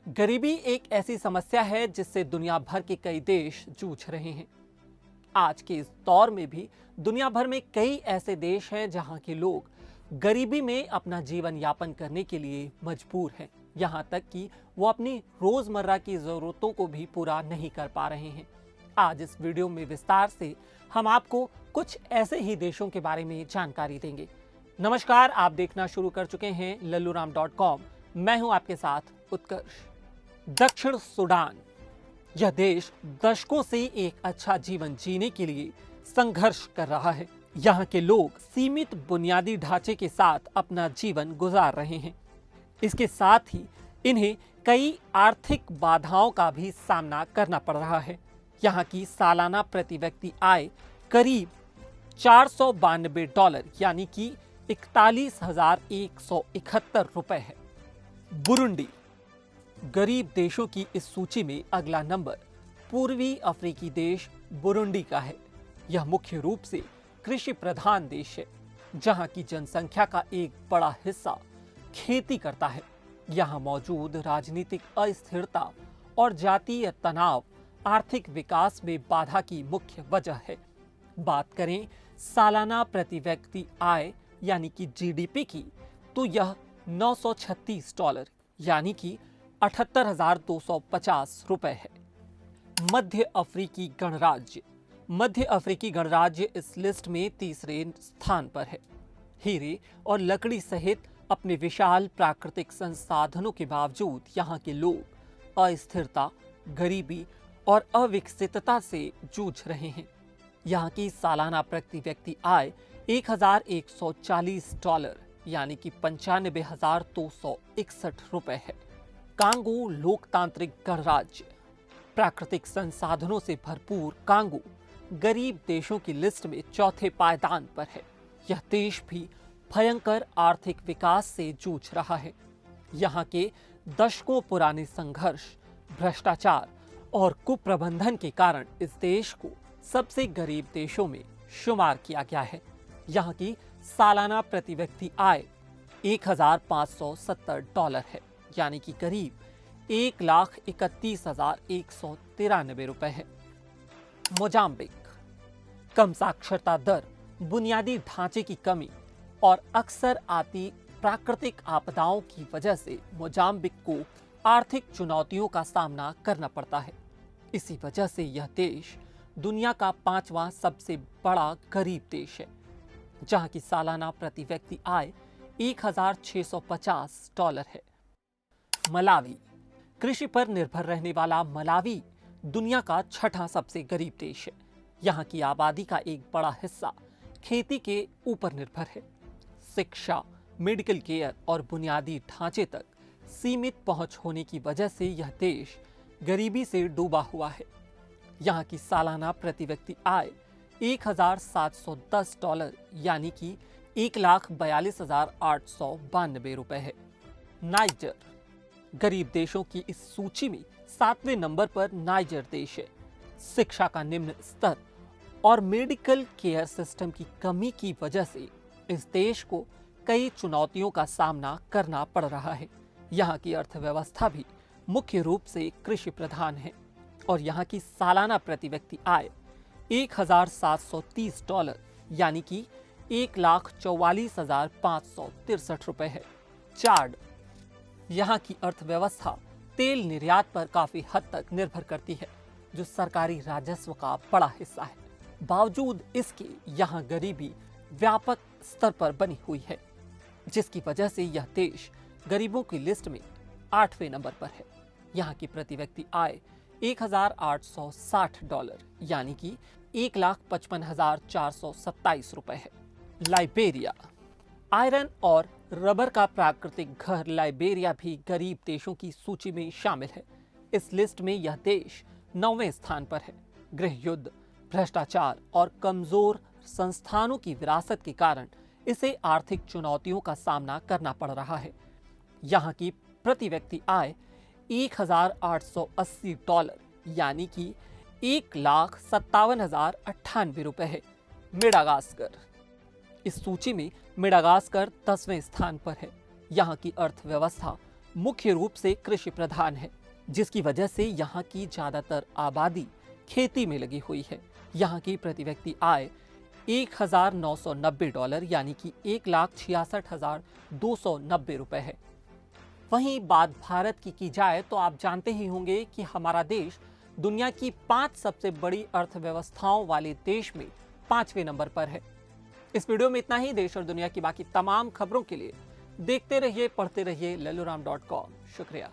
गरीबी एक ऐसी समस्या है जिससे दुनिया भर के कई देश जूझ रहे हैं। आज के इस दौर में भी दुनिया भर में कई ऐसे देश हैं जहां के लोग गरीबी में अपना जीवन यापन करने के लिए मजबूर हैं। यहां तक कि वो अपनी रोजमर्रा की जरूरतों को भी पूरा नहीं कर पा रहे हैं। आज इस वीडियो में विस्तार से हम आपको कुछ ऐसे ही देशों के बारे में जानकारी देंगे। नमस्कार, आप देखना शुरू कर चुके हैं लल्लूराम.com। मैं हूं आपके साथ उत्कर्ष। दक्षिण सूडान, यह देश दशकों से एक अच्छा जीवन जीने के लिए संघर्ष कर रहा है। यहाँ के लोग सीमित बुनियादी ढांचे के साथ अपना जीवन गुजार रहे हैं। इसके साथ ही इन्हें कई आर्थिक बाधाओं का भी सामना करना पड़ रहा है। यहाँ की सालाना प्रति व्यक्ति आय करीब $492 यानी कि 41,171 रुपए है। बुरुंडी, गरीब देशों की इस सूची में अगला नंबर पूर्वी अफ्रीकी देश बुरुंडी का है। यह मुख्य रूप से कृषि प्रधान देश है, जहां की जनसंख्या का एक बड़ा हिस्सा खेती करता है। यहां मौजूद राजनीतिक अस्थिरता और जातीय तनाव आर्थिक विकास में बाधा की मुख्य वजह है। बात करें सालाना प्रति व्यक्ति आय यानी कि जीडीपी की, तो यह $936 यानी कि 78,250 रुपए है। मध्य अफ्रीकी गणराज्य, मध्य अफ्रीकी गणराज्य इस लिस्ट में तीसरे स्थान पर है। हीरे और लकड़ी सहित अपने विशाल प्राकृतिक संसाधनों के बावजूद यहाँ के लोग अस्थिरता, गरीबी और अविकसितता से जूझ रहे हैं। यहाँ की सालाना प्रति व्यक्ति आय $1,140 यानी कि 95,261 रुपए है। कांगो लोकतांत्रिक गणराज्य, प्राकृतिक संसाधनों से भरपूर कांगो गरीब देशों की लिस्ट में चौथे पायदान पर है। यह देश भी भयंकर आर्थिक विकास से जूझ रहा है। यहाँ के दशकों पुराने संघर्ष, भ्रष्टाचार और कुप्रबंधन के कारण इस देश को सबसे गरीब देशों में शुमार किया गया है। यहाँ की सालाना प्रति व्यक्ति आय $1,570 है यानी कि करीब 1,31,193 रुपए है। मोजाम्बिक, कम साक्षरता दर, बुनियादी ढांचे की कमी और अक्सर आती प्राकृतिक आपदाओं की वजह से मोजाम्बिक को आर्थिक चुनौतियों का सामना करना पड़ता है। इसी वजह से यह देश दुनिया का 5वां सबसे बड़ा गरीब देश है, जहां की सालाना प्रति व्यक्ति आय $1,650 है। मलावी, कृषि पर निर्भर रहने वाला मलावी दुनिया का 6वां सबसे गरीब देश है। यहाँ की आबादी का एक बड़ा हिस्सा खेती के ऊपर निर्भर है। शिक्षा, मेडिकल केयर और बुनियादी ढांचे तक सीमित पहुंच होने की वजह से यह देश गरीबी से डूबा हुआ है। यहाँ की सालाना प्रति व्यक्ति आय $1,710 यानी कि 1,42,892 रुपए है। नाइजर, गरीब देशों की इस सूची में 7वें नंबर पर नाइजर देश है। शिक्षा का निम्न स्तर और मेडिकल केयर सिस्टम की कमी की वजह से इस देश को कई चुनौतियों का सामना करना पड़ रहा है। यहाँ की अर्थव्यवस्था भी मुख्य रूप से कृषि प्रधान है और यहाँ की सालाना प्रति व्यक्ति आय $1,730 यानी कि 1,44,563 रुपए है। चाड, यहाँ की अर्थव्यवस्था तेल निर्यात पर काफी हद तक निर्भर करती है, जो सरकारी राजस्व का बड़ा हिस्सा है। बावजूद इसके यहाँ गरीबी व्यापक स्तर पर बनी हुई है, जिसकी वजह से यह देश गरीबों की लिस्ट में 8वें नंबर पर है। यहाँ की प्रति व्यक्ति आय $1,860 यानी कि 1,55,427 रुपए है। लाइबेरिया, आयरन और रबर का प्राकृतिक घर लाइबेरिया भी गरीब देशों की सूची में शामिल है। इस लिस्ट में यह देश 9वें स्थान पर है। गृह युद्ध, भ्रष्टाचार और कमजोर संस्थानों की विरासत के कारण इसे आर्थिक चुनौतियों का सामना करना पड़ रहा है। यहाँ की प्रति व्यक्ति आय $1,880 यानी कि 1,57,098 रुपए है। मेडागास्कर, इस सूची में मेडागास्कर 10वें स्थान पर है। यहाँ की अर्थव्यवस्था मुख्य रूप से कृषि प्रधान है, जिसकी वजह से यहाँ की ज्यादातर आबादी खेती में लगी हुई है। यहाँ की प्रति व्यक्ति आय $1,990 यानी कि 1,66,290 रुपए है। वहीं बात भारत की जाए तो आप जानते ही होंगे कि हमारा देश दुनिया की 5 सबसे बड़ी अर्थव्यवस्थाओं वाले देश में 5वें नंबर पर है। इस वीडियो में इतना ही। देश और दुनिया की बाकी तमाम खबरों के लिए देखते रहिए, पढ़ते रहिए लल्लूराम.com। शुक्रिया।